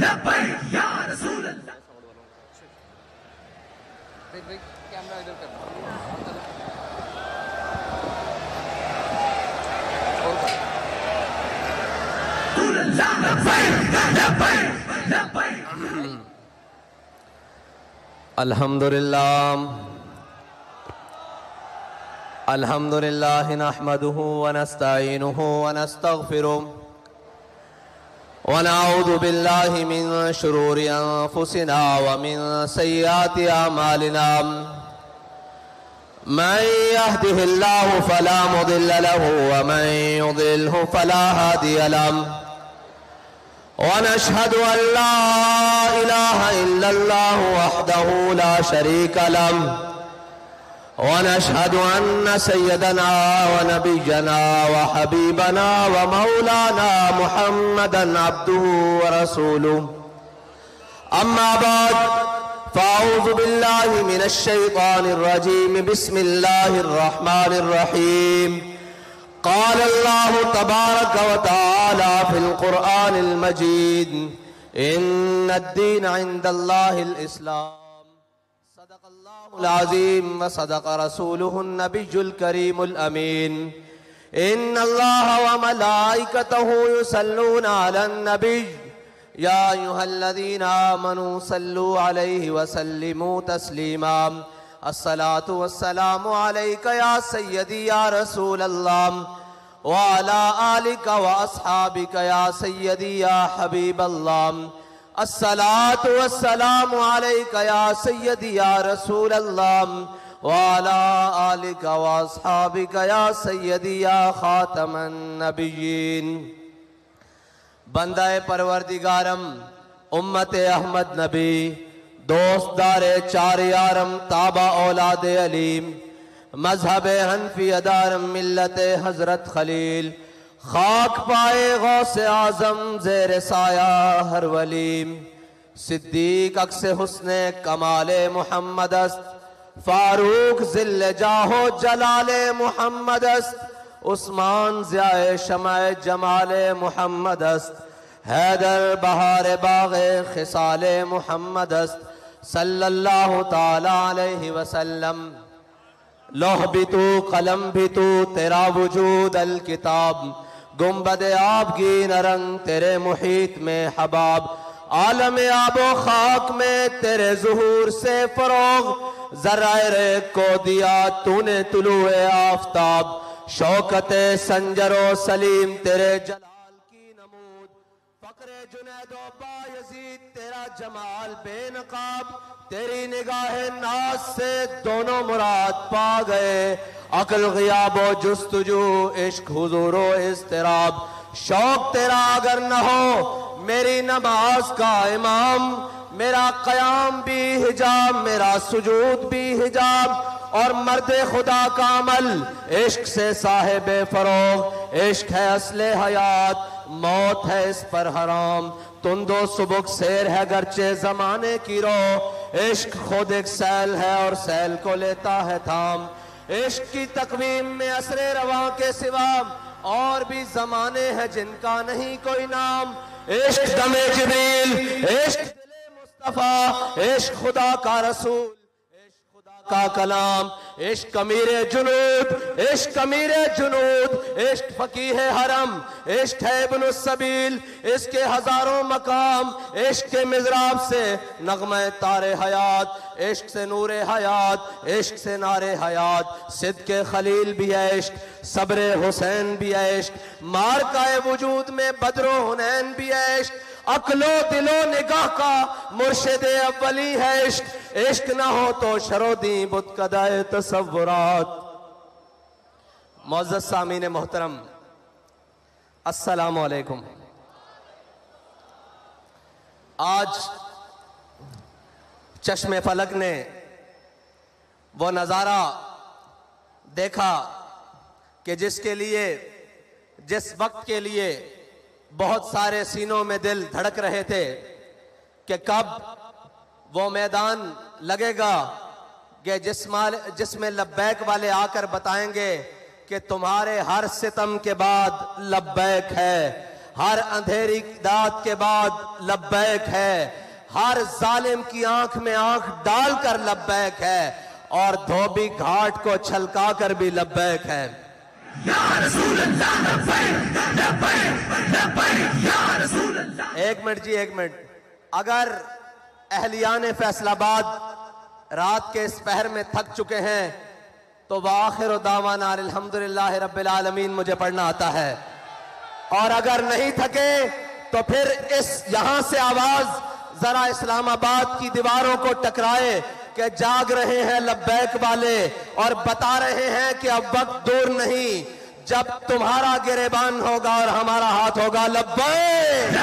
लब्बैक या रसूल अल्लाह। कैमरा इधर कर। अल्हम्दुलिल्लाह अल्हम्दुलिल्लाह नहमदुहु व नस्तईनुहु व नस्तगफिरुह व नऊज़ु बिल्लाहि मिन शुरूरि अनफुसिना व मिन सय्यिआति अमालिना मन यहदिहिल्लाहु फला मुदिल्ल लहु व मन युद्लिल्हु फला हादिय लहु वनशहदु अल्ला इलाहा इल्लल्लाहु वहदहु ला शरीका लहु वनशहदु अन्न सय्यदना व नबिय्यना व हबीबना व मौलाना मुहम्मदन अब्दुहु व रसूलुहु अम्मा बाद फ़अऊज़ु बिल्लाहि मिनश शैतानिर रजीम बिस्मिल्लाहिर रहमानिर रहीम क़ाल अल्लाहु तबारक व तआला फ़िल क़ुरआनिल मजीद इन्नद-दीन इंदल्लाहिल इस्लाम सदक़ल्लाहुल अज़ीम व सदक़ रसूलुहुन नबियुल करीमुल अमीन इन्नल्लाहा व मलाइकतहु युसल्लूना अलन नबी या अय्युहल्लज़ीना आमनू सल्लू अलैहि व सल्लिमू तस्लीमा अस्सलातु वस्सलामु अलैका या सय्यदी या रसूल अल्लाह व अला आलिका व अस्हाबिका या सय्यदी या हबीब अल्लाह अस्सलातु वस्सलामु अलैका या सय्यदी या रसूल अल्लाह व अला आलिका व अस्हाबिका या सय्यदी या खातमन नबिय्यीन। बंदाए परवरदिगारम उम्मत अहमद नबी दोस्तदारे चार यारम ताबा औलादे अलीम मजहब हनफी अदारम मिल्लत हजरत खलील खाक पाए गौसे आजम जेर साया हर वलीम सिद्दीक अक्से हुस्ने कमाले मुहम्मद अस्त फारूक जिल्ले जाहो जलाले मुहम्मद अस्त उस्मान ज़ियाए शमाए जमाले मुहम्मद अस्त हैदर बहारे बाग़े खिसाले मुहम्मद अस्त सल्लल्लाहु ताला अलैहि वसल्लम। लौह भी तू कलम भी तू तेरा वजूद अल किताब गुम्बद आबगी नरंग तेरे मुहीत में हबाब आलम आबो खाक में तेरे ज़ुहूर से फ़रोग़ ज़राए को दिया तूने तुलुए आफ़ताब शौकते संजरो सलीम तेरे जलाल की नमूद फ़क्रे जुनैदो बायज़ीद तेरा जमाल बेनकाब तेरी निगाह नाज से दोनों मुराद पा गए अक्ल ग़ियाबो जुस्तुजू इश्क हुज़ूरो इज़्तिराब शौक तेरा अगर न हो मेरी नमाज का इमाम मेरा क़याम भी हिजाब मेरा सुजूद भी हिजाब और मर्द खुदा का अमल इश्क से साहिब फरोग इश्क है असले हयात मौत है इस पर हराम तुंदो सुबुक शेर है गर्चे जमाने की रो इश्क खुद एक सैल है और सैल को लेता है थाम इश्क की तकवीम में असरे रवा के सिवा और भी जमाने हैं जिनका नहीं कोई नाम इश्क दमे जिब्रील इश्क दिले मुस्तफा इश्क खुदा का रसूल का कलाम इश्क अमीरे जुनूद इश्क अमीरे जुनूद इश्क फकीह हरम इश्क है इब्नुस सबील इसके हजारों मकाम इश्क के मिज़राब से नगमे तारे हयात इश्क से नूरे हयात इश्क से नारे हयात सिद्क़े खलील भी है इश्क सब्रे हुसैन भी है इश्क मार का वजूद में बदरो हुनैन भी है इश्क अक्लो दिलो निगाह का मुर्शिद अव्वली है इश्क इश्क ना हो तो शरोदी बुतकदाए तसव्वुरात। मुअज़्ज़ज़ सामीन मोहतरम अस्सलामु अलैकुम। आज चश्मे फलक ने वो नज़ारा देखा कि जिसके लिए जिस वक्त के लिए बहुत सारे सीनों में दिल धड़क रहे थे कि कब वो मैदान लगेगा कि जिसमें लब्बैक वाले आकर बताएंगे कि तुम्हारे हर सितम के बाद लब्बैक है, हर अंधेरी दात के बाद लब्बैक है, हर जालिम की आंख में आंख डालकर लब्बैक है, और धोबी घाट को छलका कर भी लब्बैक है। एक मिनट जी, एक मिनट। अगर अहलियान फैसलाबाद रात के इस पहर में थक चुके हैं तो वाखिर दावाना अल्हम्दुलिल्लाह रब्बिल आलमीन मुझे पढ़ना आता है, और अगर नहीं थके तो फिर इस यहां से आवाज जरा इस्लामाबाद की दीवारों को टकराए कि जाग रहे हैं लब्बैक वाले, और बता रहे हैं कि अब वक्त दूर नहीं जब तुम्हारा गिरेबान होगा और हमारा हाथ होगा लब्बैक।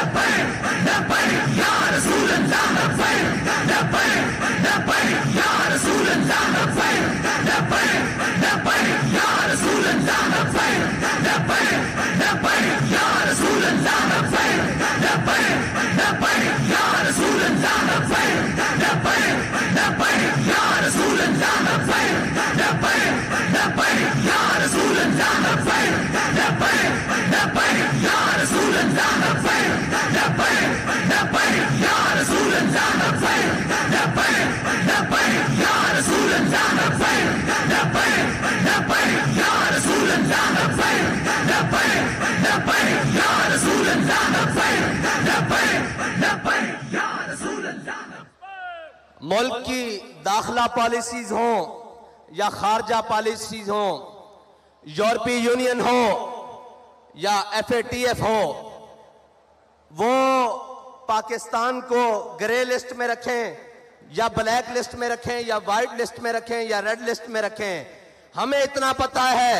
मुल्क की दाखिला पॉलिसीज हो या खारजा पॉलिसीज हो, यूरोपीय यूनियन हो या FATF हो, वो पाकिस्तान को ग्रे लिस्ट में रखें या ब्लैक लिस्ट में रखें या वाइट लिस्ट में रखें या रेड लिस्ट में रखें, हमें इतना पता है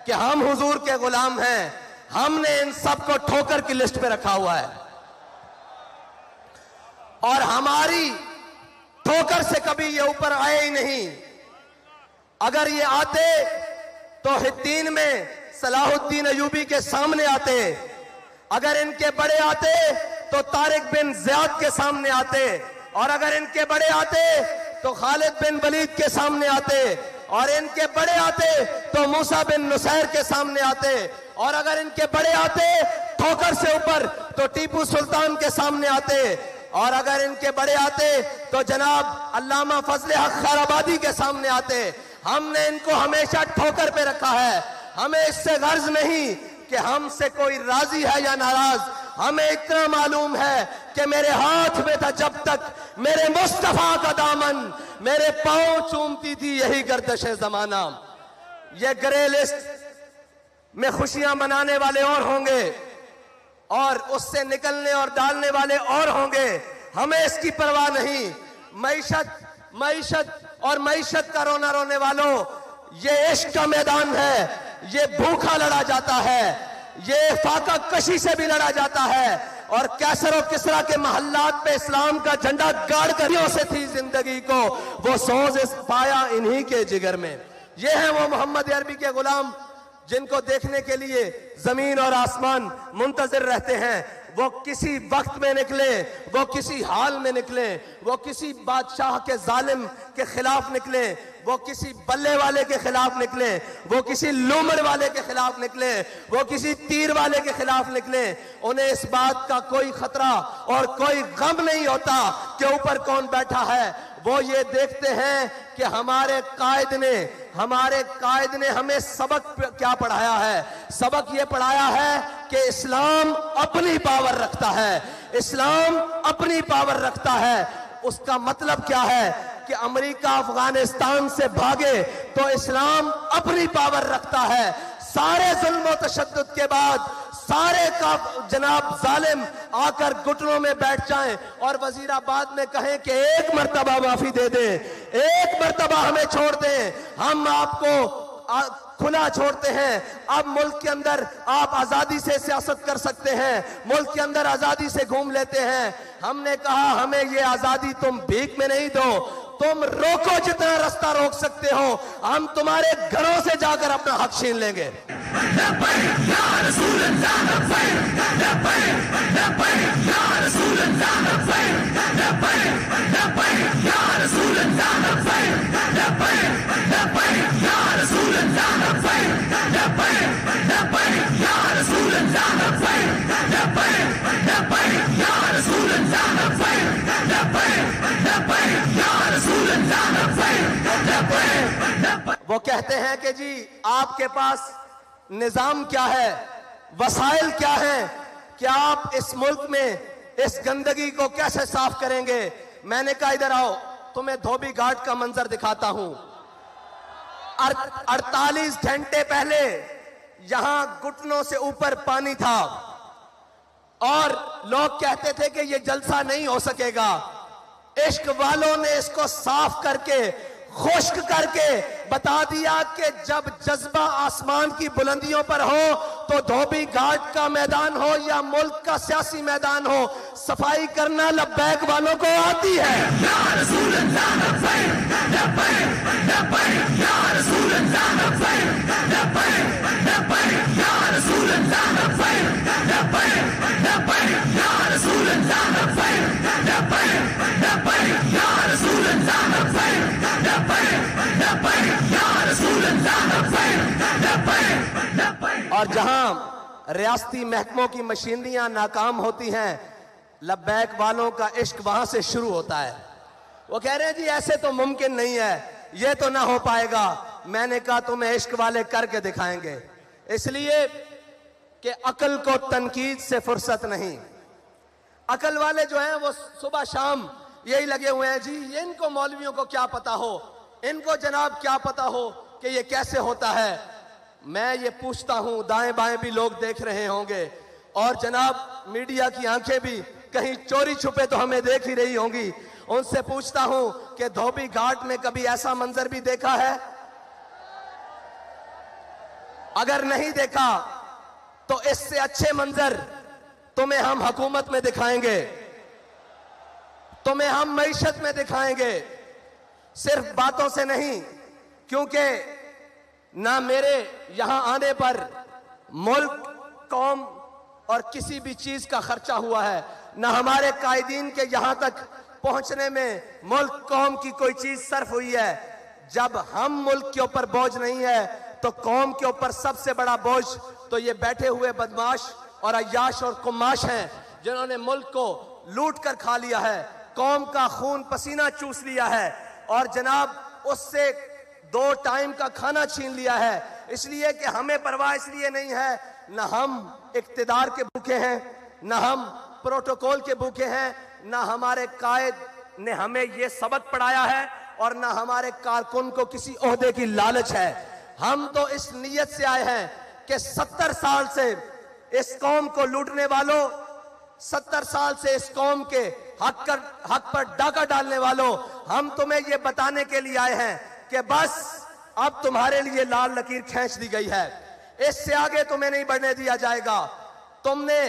कि हम हुजूर के गुलाम हैं। हमने इन सबको ठोकर की लिस्ट पे रखा हुआ है, और हमारी ठोकर से कभी ये ऊपर आए ही नहीं। अगर ये आते तो हित्तीन में सलाहुद्दीन अयूबी के सामने आते, अगर इनके बड़े आते तो तारिक बिन ज़ियाद के सामने आते, और अगर इनके बड़े आते तो खालिद बिन वलीद के सामने आते, और इनके बड़े आते तो मूसा बिन नुसैर के सामने आते, और अगर इनके बड़े आते ठोकर से ऊपर तो टीपू सुल्तान के सामने आते, और अगर इनके बड़े आते तो जनाब अल्लामा फजले हक खैराबादी के सामने आते। हमने इनको हमेशा ठोकर पे रखा है। हमें इससे गर्ज नहीं कि हमसे कोई राजी है या नाराज, हमें इतना मालूम है कि मेरे हाथ में था जब तक मेरे मुस्तफा का दामन, मेरे पांव चूमती थी यही गर्दश जमाना। ये ग्रे लिस्ट में खुशियां मनाने वाले और होंगे और उससे निकलने और डालने वाले और होंगे, हमें इसकी परवाह नहीं। मईशत का रोना रोने वालों, ये इश्क का मैदान है, ये भूखा लड़ा जाता है, ये फाका कशी से भी लड़ा जाता है, और कैसर और किसरा के महल्लात पे इस्लाम का झंडा गाड़ करियों से थी जिंदगी को, वो सोज पाया इन्हीं के जिगर में। ये है वो मोहम्मद अरबी के गुलाम जिनको देखने के लिए जमीन और आसमान मुंतजिर रहते हैं। वो किसी वक्त में निकले, वो किसी हाल में निकले, वो किसी बादशाह के जालिम के खिलाफ निकले, वो किसी बल्ले वाले के खिलाफ निकले, वो किसी लूमड़ वाले के खिलाफ निकले, वो किसी तीर वाले के खिलाफ निकले। उन्हें इस बात का कोई खतरा और कोई गम नहीं होता कि ऊपर कौन बैठा है। वो ये देखते हैं कि हमारे कायद ने हमें सबक क्या पढ़ाया है। सबक ये पढ़ाया है कि इस्लाम अपनी पावर रखता है, इस्लाम अपनी पावर रखता है। उसका मतलब क्या है कि अमेरिका अफगानिस्तान से भागे तो इस्लाम अपनी पावर रखता है। सारे जुल्म और तशद्दुद के बाद सारे का जनाब जालिम आकर घुटनों में बैठ जाएं और वजीराबाद में कहें कि एक मर्तबा माफी दे दें, एक मर्तबा हमें छोड़ दें, हम आपको खुला छोड़ते हैं। अब मुल्क के अंदर आप आजादी से सियासत कर सकते हैं, मुल्क के अंदर आजादी से घूम लेते हैं। हमने कहा हमें ये आजादी तुम भीख में नहीं दो, तुम रोको जितना रास्ता रोक सकते हो, हम तुम्हारे घरों से जाकर अपना हक छीन लेंगे। Ya कि जी आपके पास निजाम क्या है, वसाइल क्या है कि आप इस मुल्क में इस गंदगी को कैसे साफ करेंगे। मैंने कहा इधर आओ, तुम्हें धोबी घाट का मंजर दिखाता हूं। 48 घंटे पहले यहां घुटनों से ऊपर पानी था और लोग कहते थे कि यह जलसा नहीं हो सकेगा। इश्क वालों ने इसको साफ करके, खुश्क करके बता दिया कि जब जज्बा आसमान की बुलंदियों पर हो तो धोबी घाट का मैदान हो या मुल्क का सियासी मैदान हो, सफाई करना लब्बैक वालों को आती है। या रसूल अल्लाह लब्बैक लब्बैक लब्बैक या रसूल अल्लाह लब्बैक लब्बैक लब्बैक या रसूल अल्लाह लब्बैक लब्बैक लब्बैक या रसूल अल्लाह लब्बैक लब्बैक लब्बैक या रसूल अल्लाह लब्बैक लब्बैक लब्बैक या रसूल अल्लाह लब्बैक लब्बैक लब्बैक। और जहां रियासती महकमों की मशीनरियां नाकाम होती हैं, लब्बैक वालों का इश्क वहां से शुरू होता है। वो कह रहे हैं जी ऐसे तो मुमकिन नहीं है, ये तो ना हो पाएगा। मैंने कहा तुम्हें इश्क वाले करके दिखाएंगे, इसलिए कि अकल को तनकीद से फुर्सत नहीं। अकल वाले जो हैं वो सुबह शाम यही लगे हुए हैं जी, ये इनको मौलवियों को क्या पता हो, इनको जनाब क्या पता हो कि ये कैसे होता है। मैं ये पूछता हूं, दाएं बाएं भी लोग देख रहे होंगे और जनाब मीडिया की आंखें भी कहीं चोरी छुपे तो हमें देख ही रही होंगी। उनसे पूछता हूं कि धोबी घाट में कभी ऐसा मंजर भी देखा है? अगर नहीं देखा तो इससे अच्छे मंजर तुम्हें हम हुकूमत में दिखाएंगे, तुम्हें हम मईशत में दिखाएंगे, सिर्फ बातों से नहीं। क्योंकि ना मेरे यहां आने पर मुल्क, कौम और किसी भी चीज का खर्चा हुआ है, ना हमारे कायदीन के यहां तक पहुंचने में मुल्क, कौम की कोई चीज सर्फ हुई है। जब हम मुल्क के ऊपर बोझ नहीं है तो कौम के ऊपर सबसे बड़ा बोझ तो ये बैठे हुए बदमाश और अय्याश और कुमाश हैं, जिन्होंने मुल्क को लूट कर खा लिया है, कौम का खून पसीना चूस लिया है और जनाब उससे 2 टाइम का खाना छीन लिया है। इसलिए कि हमें परवाह इसलिए नहीं है, न हम इक्तिदार के भूखे हैं, न हम प्रोटोकॉल के भूखे हैं, न हमारे कायद ने हमें ये सबक पढ़ाया है और न हमारे कारकुन को किसी ओहदे की लालच है। हम तो इस नीयत से आए हैं कि 70 साल से इस कौम को लूटने वालों, 70 साल से इस कौम के हक पर डाका डालने वालों, हम तुम्हें यह बताने के लिए आए हैं कि बस अब तुम्हारे लिए लाल लकीर खींच दी गई है, इससे आगे तुम्हें नहीं बढ़ने दिया जाएगा। तुमने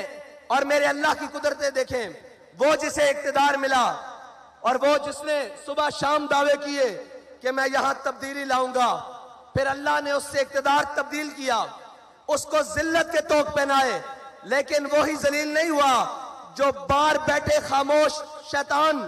और मेरे अल्लाह की कुदरतें देखें, वो जिसे इक्तिदार मिला और वो जिसने सुबह शाम दावे किए कि मैं यहां तब्दीली लाऊंगा, फिर अल्लाह ने उससे इक्तिदार तब्दील किया, उसको जिल्लत के तोक पहनाए, लेकिन वो ही जलील नहीं हुआ जो बाहर बैठे खामोश शैतान,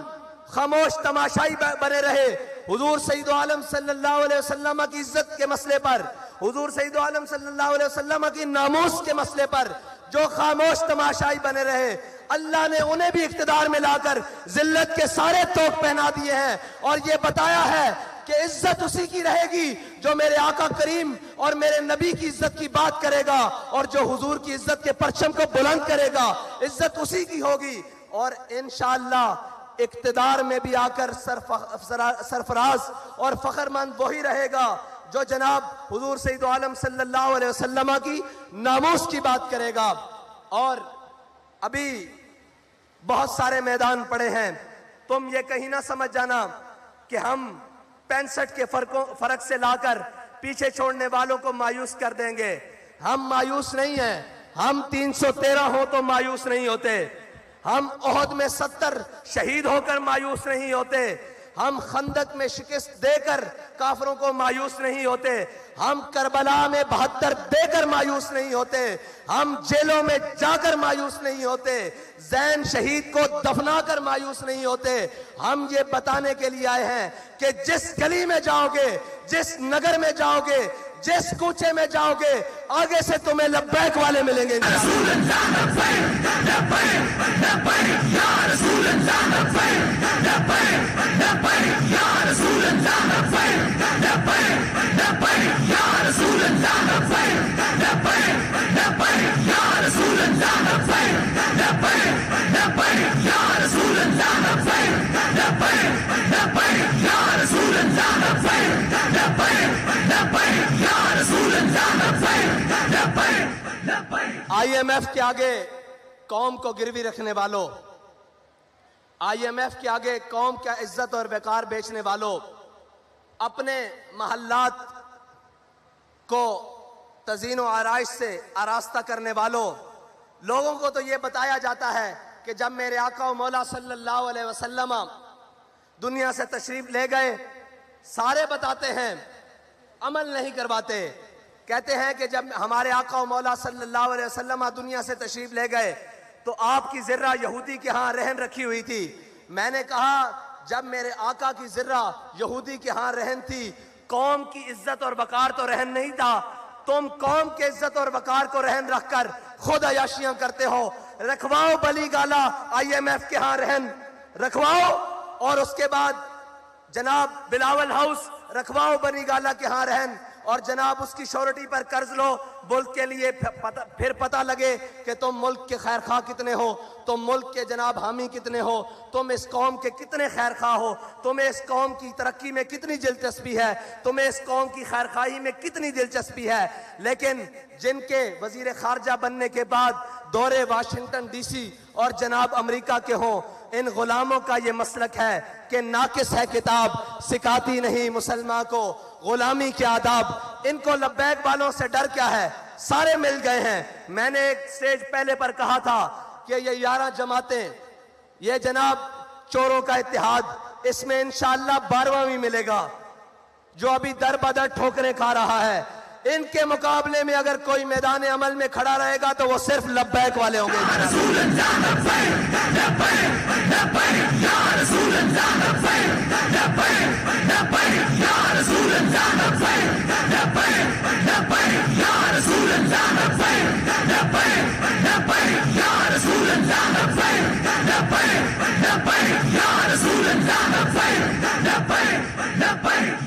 खामोश तमाशाई बने रहे। हुजूर सईद आलम सल्लल्लाहु अलैहि वसल्लम की इज्जत के मसले पर, हुजूर सईद आलम सल्लल्लाहु अलैहि वसल्लम की नामूस के मसले पर जो खामोश तमाशाई बने रहे, अल्लाह ने उन्हें भी इख्तिदार में लाकर जिल्लत के सारे तोक पहना दिए हैं और ये बताया है कि इज्जत उसी की रहेगी जो मेरे आका करीम और मेरे नबी की इज्जत की बात करेगा और जो हुजूर की इज्जत के परचम को बुलंद करेगा, इज्जत उसी की होगी। और इंशाअल्लाह इक्तिदार में भी आकर सरफराज और फखरमंद वही रहेगा जो जनाब हुजूर सईद आलम सल्लल्लाहु अलैहि वसल्लम की नामूस की बात करेगा। और अभी बहुत सारे मैदान पड़े हैं, तुम ये कहीं ना समझ जाना कि हम 65 के फर्क से लाकर पीछे छोड़ने वालों को मायूस कर देंगे। हम मायूस नहीं हैं, हम 313 हो तो मायूस नहीं होते, हम ओहद में 70 शहीद होकर मायूस नहीं होते, हम खंदक में शिकस्त देकर काफरों को मायूस नहीं होते, हम करबला में 72 देकर मायूस नहीं होते, हम जेलों में जाकर मायूस नहीं होते, जैन शहीद को दफनाकर मायूस नहीं होते। हम ये बताने के लिए आए हैं कि जिस गली में जाओगे, जिस नगर में जाओगे, जिस कूचे में जाओगे, आगे से तुम्हें लब्बैक वाले मिलेंगे। या IMF के आगे कौम को गिरवी रखने वालों, IMF के आगे कौम का इज्जत और वकार बेचने वालों, अपने महल्लात को तज़ीन व आराइश से आरास्ता करने वालों, लोगों को तो ये बताया जाता है कि जब मेरे आका व मौला सल्लल्लाहु अलैहि वसल्लम दुनिया से तशरीफ ले गए, सारे बताते हैं, अमल नहीं करवाते। कहते हैं कि जब हमारे आका व मौला सल्लल्लाहु अलैहि वसल्लम दुनिया से तशरीफ ले गए तो आपकी ज़र्रा यहूदी के यहाँ रहन रखी हुई थी। मैंने कहा जब मेरे आका की ज़र्रा यहूदी के यहाँ रहन थी, कौम की इज्जत और वकार तो रहन नहीं था, तुम कौम के इज्जत और वकार को रहन रखकर खुद अयाशियां करते हो। रखवाओ बली गाला IMF के यहाँ रहन रखवाओ, और उसके बाद जनाब बिलावल हाउस रखवाओ बनी गाला के यहाँ रहन, और जनाब उसकी श्योरिटी पर कर्ज लो मुल्क के लिए, फिर पता लगे कि तुम मुल्क के खैर खा कितने हो, तुम मुल्क के जनाब हामी कितने हो, तुम इस कौम के कितने खैर खा हो, तुम्हें इस कौम की तरक्की में कितनी दिलचस्पी है, तुम्हें इस कौम की खैर खाई में कितनी दिलचस्पी है। लेकिन जिनके वजीर खारजा बनने के बाद दौरे वाशिंगटन DC और जनाब अमेरिका के हों, इन गुलामों का ये मसलक है कि नाकिस है किताब, सिखाती नहीं मुसलमान को गुलामी के आदाब। इनको लब्बैक वालों से डर क्या है, सारे मिल गए हैं। मैंने एक स्टेज पहले पर कहा था कि ये 11 जमातें, ये जनाब चोरों का इत्तेहाद, इसमें इंशाअल्लाह 12वां भी मिलेगा जो अभी दर बदर ठोकरें खा रहा है। इनके मुकाबले में अगर कोई मैदान अमल में खड़ा रहेगा तो वो सिर्फ लब्बैक वाले होंगे।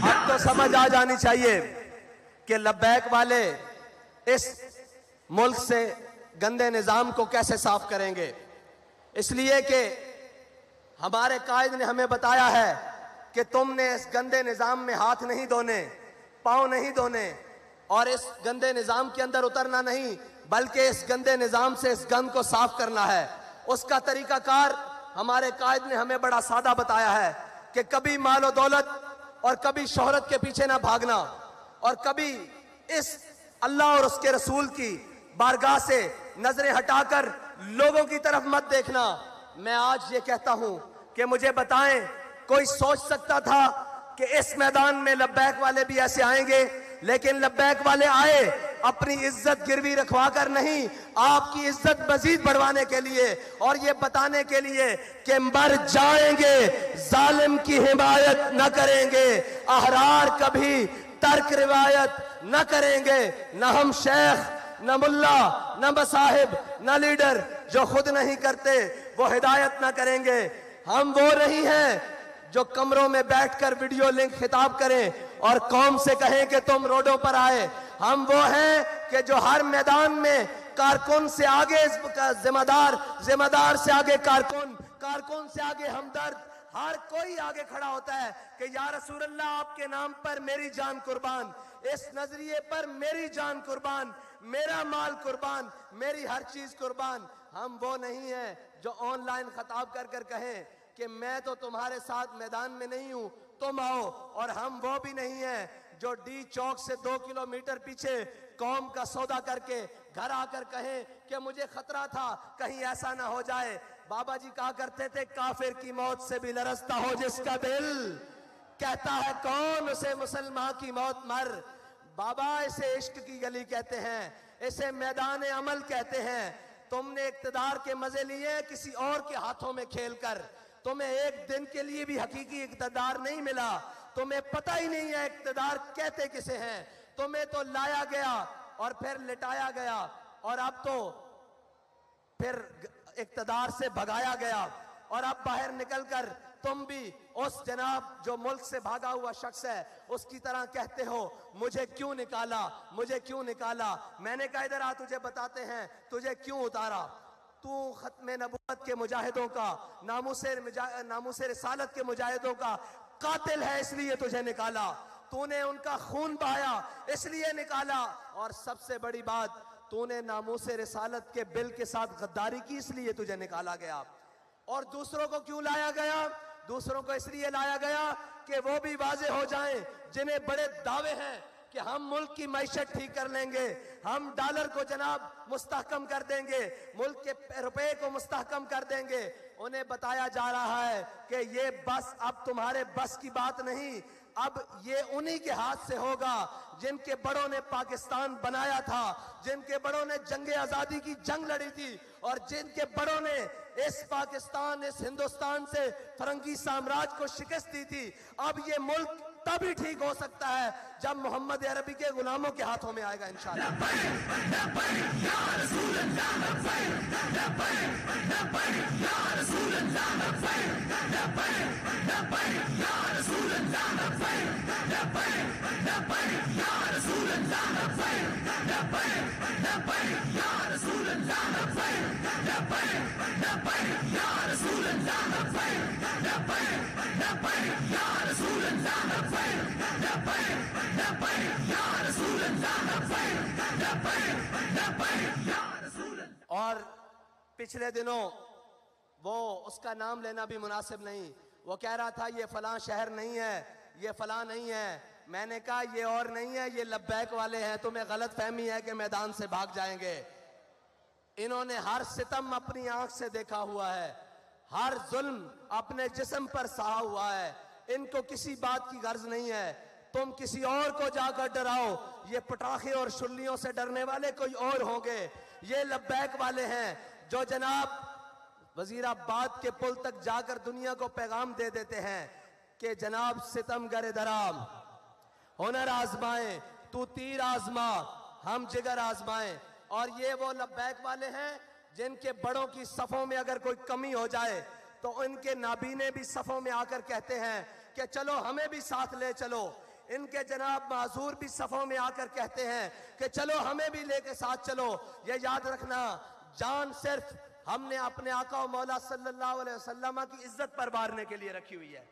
अब तो समझ आ जानी चाहिए कि लब्बैक वाले इस मुल्क से गंदे निज़ाम को कैसे साफ करेंगे। इसलिए कि हमारे कायद ने हमें बताया है कि तुमने इस गंदे निज़ाम में हाथ नहीं धोने, पाँव नहीं धोने, और इस गंदे निज़ाम के अंदर उतरना नहीं, बल्कि इस गंदे निज़ाम से इस गंद को साफ करना है। उसका तरीकाकार हमारे कायद ने हमें बड़ा सादा बताया है कि कभी मालो दौलत और कभी शोहरत के पीछे ना भागना, और कभी इस अल्लाह और उसके रसूल की बारगाह से नजरें हटाकर लोगों की तरफ मत देखना। मैं आज ये कहता हूं कि मुझे बताएं, कोई सोच सकता था कि इस मैदान में लब्बैक वाले भी ऐसे आएंगे? लेकिन लब्बैक वाले आए अपनी इज्जत गिरवी रखवा कर नहीं, आपकी इज्जत मजीद बढ़वाने के लिए, और ये बताने के लिए कि मर जाएंगे, जालिम की हिमायत न करेंगे, अहरार कभी तर्क रिवायत न करेंगे। न हम शेख, न मुल्ला, न मसाहिब, न लीडर जो खुद नहीं करते वो हिदायत न करेंगे। हम वो नहीं हैं जो कमरों में बैठकर वीडियो लिंक खिताब करें और कौम से कहें कि तुम रोडों पर आए। हम वो हैं कि जो हर मैदान में कारकुन से आगे जिम्मेदार, जिम्मेदार से आगे कारकुन, कारकुन से आगे हमदर्द, हर कोई आगे खड़ा होता है कि या रसूल अल्लाह आपके नाम पर मेरी जान कुर्बान, इस नजरिए पर मेरी जान कुर्बान, मेरा माल कुर्बान, मेरी हर चीज कुर्बान। हम वो नहीं हैं जो ऑनलाइन खताब कर कर कहें कि मैं तो तुम्हारे साथ मैदान में नहीं हूं, तुम आओ। और हम वो भी नहीं हैं जो डी चौक से 2 किलोमीटर पीछे कौम का सौदा करके घर आकर कहें कि मुझे खतरा था कहीं ऐसा ना हो जाए। बाबा जी कहा करते थे, काफिर की मौत से भी लरसता हो जिसका दिल, कहता है कौन उसे मुसलमान की मौत मर। बाबा इसे इश्क की गली कहते हैं, इसे मैदान अमल कहते हैं। तुमने इक्तदार के मजे लिए किसी और के हाथों में खेलकर, तुम्हें एक दिन के लिए भी हकीकी इक्तदार नहीं मिला, तुम्हें पता ही नहीं है इक्तदार कहते किसे हैं। तुम्हें तो लाया गया और फिर लिटाया गया, और अब तो फिर इक्तदार से भगाया गया, और अब बाहर निकलकर तुम भी उस जनाब जो मुल्क से भागा हुआ शख्स है उसकी तरह कहते हो मुझे क्यों निकाला, मुझे क्यों निकाला। मैंने कहा इधर आ, तुझे बताते हैं तुझे क्यों उतारा। तू खत्मे नबूवत के मुजाहिदों का, नामूसे रिसालत के मुजाहिदों का कातिल है, इसलिए तुझे निकाला। तूने उनका खून बहाया इसलिए निकाला। और सबसे बड़ी बात, तूने नामूसे रिसालत के बिल के साथ गद्दारी की, इसलिए तुझे निकाला गया। और दूसरों को क्यों लाया गया? दूसरों को इसलिए लाया गया कि वो भी वाजे हो जाएं जिन्हें बड़े दावे हैं कि हम मुल्क की मैशत ठीक कर लेंगे, हम डॉलर को जनाब मुस्तहकम कर देंगे, मुल्क के रुपए को मुस्तहकम कर देंगे। उन्हें बताया जा रहा है कि ये बस अब तुम्हारे बस की बात नहीं, अब ये उन्हीं के हाथ से होगा जिनके बड़ों ने पाकिस्तान बनाया था, जिनके बड़ों ने जंगे आजादी की जंग लड़ी थी और जिनके बड़ों ने इस पाकिस्तान, इस हिंदुस्तान से फरंगी साम्राज्य को शिकस्त दी थी। अब ये मुल्क तभी ठीक हो सकता है जब मोहम्मद अरबी के गुलामों के हाथों में आएगा इंशाअल्लाह। और पिछले दिनों वो उसका नाम लेना भी मुनासिब नहीं, वो कह रहा था ये फलां शहर नहीं है, ये फलां नहीं है। मैंने कहा ये और नहीं है, ये लब्बैक वाले हैं, तुम्हें गलत फहमी है कि मैदान से भाग जाएंगे। इन्होंने हर सितम अपनी आंख से देखा हुआ है, हर जुल्म अपने जिस्म पर सहा हुआ है, इनको किसी बात की गर्ज नहीं है। तुम किसी और को जाकर डराओ, ये पटाखे और शुल्लियों से डरने वाले कोई और होंगे। ये लब्बैक वाले हैं जो जनाब वजीराबाद के पुल तक जाकर दुनिया को पैगाम दे देते हैं कि जनाब सितमगर दराम, हुनर आजमाएं, तू तीर आजमा, हम जिगर आजमाएं। और ये वो लब्बैक वाले हैं जिनके बड़ों की सफों में अगर कोई कमी हो जाए तो उनके नाबीने भी सफों में आकर कहते हैं कि चलो हमें भी साथ ले चलो। इनके जनाब माजूर भी सफों में आकर कहते हैं कि चलो हमें भी लेके साथ चलो। ये याद रखना, जान सिर्फ हमने अपने आका और मौला सल्लल्लाहु अलैहि वसल्लम की इज्जत पर मारने के लिए रखी हुई है।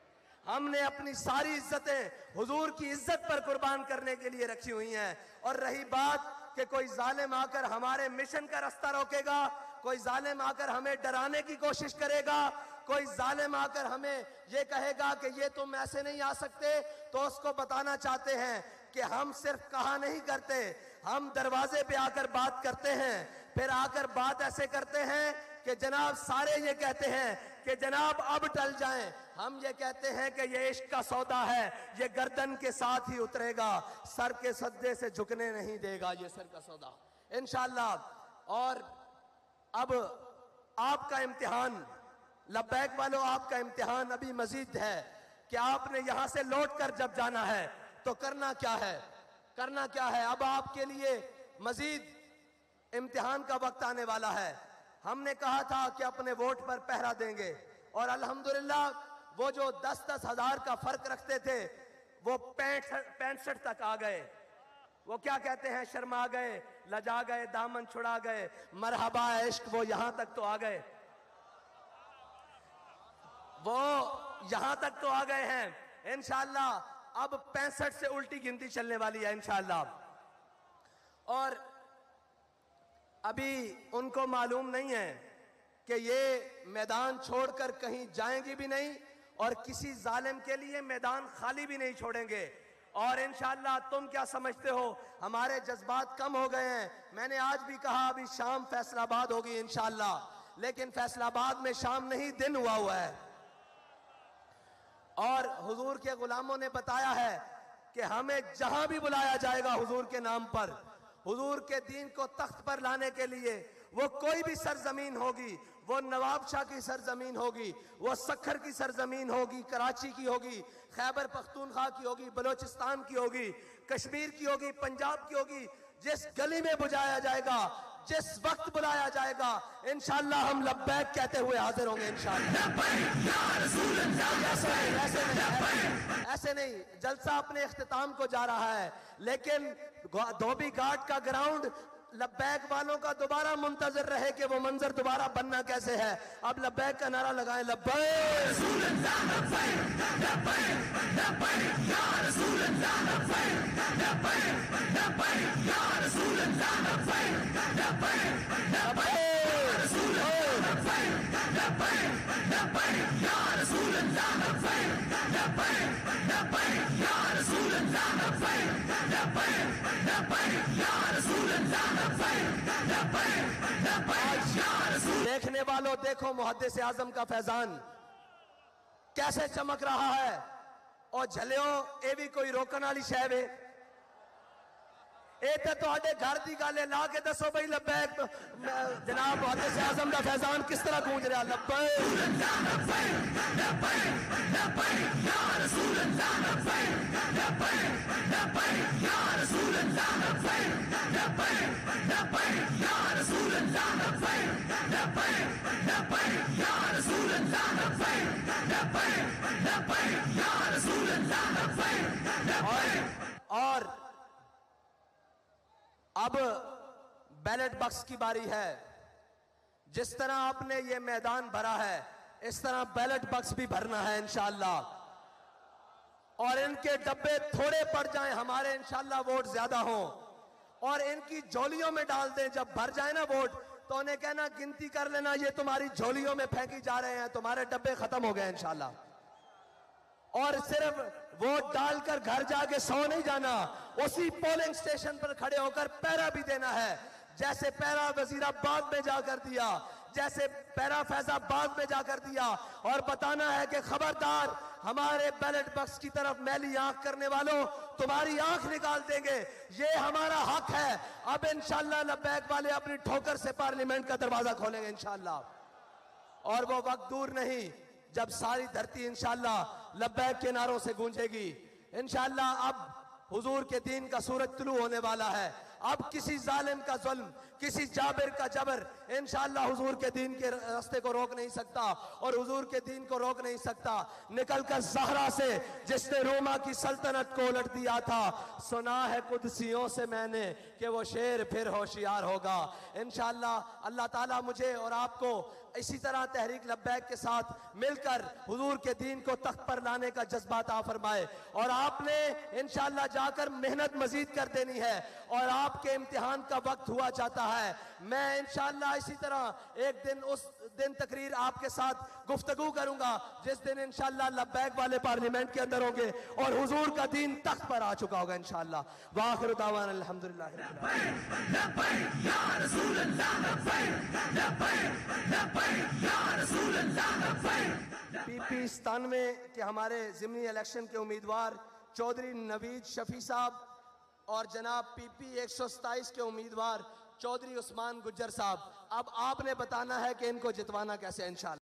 हमने अपनी सारी इज्जतें हुजूर की इज्जत पर कुर्बान करने के लिए रखी हुई हैं। और रही बात कि कोई जालिम आकर हमारे मिशन का रास्ता रोकेगा, कोई जालिम आकर हमें डराने की कोशिश करेगा, कोई जालिम आकर हमें ये कहेगा कि ये तुम ऐसे नहीं आ सकते, तो उसको बताना चाहते हैं कि हम सिर्फ कहा नहीं करते, हम दरवाजे पे आकर बात करते हैं। फिर आकर बात ऐसे करते हैं कि जनाब सारे ये कहते हैं कि जनाब अब टल जाएं। हम ये कहते हैं कि ये इश्क का सौदा है, ये गर्दन के साथ ही उतरेगा, सर के सद्दे से झुकने नहीं देगा ये सर का सौदा इंशाअल्लाह। और अब आपका इम्तिहान, लब्बैक वालों, आपका इम्तिहान अभी मजीद है कि आपने यहां से लौट कर जब जाना है तो करना क्या है, करना क्या है। अब आपके लिए मजीद इम्तिहान का वक्त आने वाला है। हमने कहा था कि अपने वोट पर पहरा देंगे और अल्हम्दुलिल्लाह वो जो 10-10 हजार का फर्क रखते थे वो 65 तक आ गए। वो क्या कहते हैं, शर्मा गए, लजा गए, दामन छुड़ा गए, मरहबा इश्क, वो यहां तक तो आ गए, वो यहां तक तो आ गए हैं। इंशाअल्लाह अब 65 से उल्टी गिनती चलने वाली है इंशाअल्लाह। और अभी उनको मालूम नहीं है कि ये मैदान छोड़कर कहीं जाएंगी भी नहीं और किसी जालिम के लिए मैदान खाली भी नहीं छोड़ेंगे। और इंशाअल्लाह तुम क्या समझते हो, हमारे जज्बात कम हो गए हैं। मैंने आज भी कहा अभी शाम फैसलाबाद होगी इंशाअल्लाह, लेकिन फैसलाबाद में शाम नहीं दिन हुआ है। और हुजूर के गुलामों ने बताया है कि हमें जहां भी बुलाया जाएगा हुजूर के नाम पर, हुजूर के दीन को तख्त पर लाने के लिए, वो कोई भी सरजमीन होगी, वो नवाब शाह की सरजमीन होगी, वो सखर की सरजमीन होगी, कराची की होगी, खैबर पख्तूनख्वा की होगी, बलोचिस्तान की होगी, कश्मीर की होगी, पंजाब की होगी, जिस गली में बुलाया जाएगा, जिस वक्त बुलाया जाएगा, इंशाअल्लाह हम लब्बैक कहते हुए हाजिर होंगे इंशाअल्लाह। ऐसे नहीं, जलसा अपने इख्तिताम को जा रहा है, लेकिन धोबी घाट का ग्राउंड लब्बैक वालों का दोबारा मुंतजर रहे कि वो मंजर दोबारा बनना कैसे है। अब लब्बैक का नारा लगाएं, लब्बैक देखने वालों देखो मुहद्दिस आजम का फैजान कैसे चमक रहा है। और झलियो ये भी कोई रोकने वाली शय वे, ये तो तुहाडे घर की गल है। ला के दसो भाई लब्बैक जनाब मुहद्दिस आजम का फैजान किस तरह गूंज रहा। और अब बैलेट बॉक्स की बारी है। जिस तरह आपने ये मैदान भरा है इस तरह बैलेट बॉक्स भी भरना है इंशाअल्लाह। और इनके डब्बे थोड़े पड़ जाएं, हमारे इंशाअल्लाह वोट ज्यादा हों, और इनकी झोलियों में डाल दें। जब भर जाए ना वोट तो उन्हें कहना गिनती कर लेना, ये तुम्हारी झोलियों में फेंकी जा रहे हैं, तुम्हारे डब्बे खत्म हो गए इंशाअल्लाह। और सिर्फ वोट डालकर घर जाके सो नहीं जाना, उसी पोलिंग स्टेशन पर खड़े होकर पहरा भी देना है। जैसे पहरा वजीराबाद में जाकर दिया, जैसे पहरा फैजाबाद में जाकर दिया, और बताना है कि खबरदार हमारे बैलेट बॉक्स की तरफ मैली आंख करने वालों, तुम्हारी आंख निकाल देंगे, ये हमारा हक है। अब इंशाअल्लाह लब्बैक वाले अपनी ठोकर से पार्लियामेंट का दरवाजा खोलेंगे इंशाअल्लाह। और वो वक्त दूर नहीं जब सारी धरती इंशाअल्लाह लब्बैक के नारों से गूंजेगी इंशाअल्लाह। अब हुजूर के दीन का सूरज तुलू होने वाला है। अब किसी जालिम का जुल्म, किसी जाबिर का जबर इंशाअल्लाह हुजूर के दीन के रास्ते को रोक नहीं सकता, और हुजूर के दीन को रोक नहीं सकता। निकलकर ज़हरा से जिसने रोमा की सल्तनत को उलट दिया था, सुना है कुदसियों से मैंने कि वो शेर फिर होशियार होगा इंशाअल्लाह। अल्लाह ताला मुझे और आपको इसी तरह तहरीक लब्बैक के साथ मिलकर हुजूर के दीन को तख्त पर लाने का जज्बा अता फरमाए। और आपने इंशाअल्लाह जाकर मेहनत मजीद कर देनी है, और आपके इम्तिहान का वक्त हुआ चाहता है। मैं इंशाअल्लाह इसी तरह एक दिन उस दिन तकरीर आपके साथ गुफ्तगू करूंगा जिस दिन इंशाअल्लाह लब्बैक वाले पार्लियामेंट के अंदर होंगे और हुजूर का दीन तख्त पर आ चुका होगा इंशाअल्लाह। वाखिर दावाना अल्हम्दुलिल्लाह। PP 97 के हमारे ज़िमनी इलेक्शन के उम्मीदवार चौधरी नवीद शफी साहब और जनाब PP 127 के उम्मीदवार चौधरी उस्मान गुज्जर साहब, अब आपने बताना है कि इनको जितवाना कैसे इंशाअल्लाह।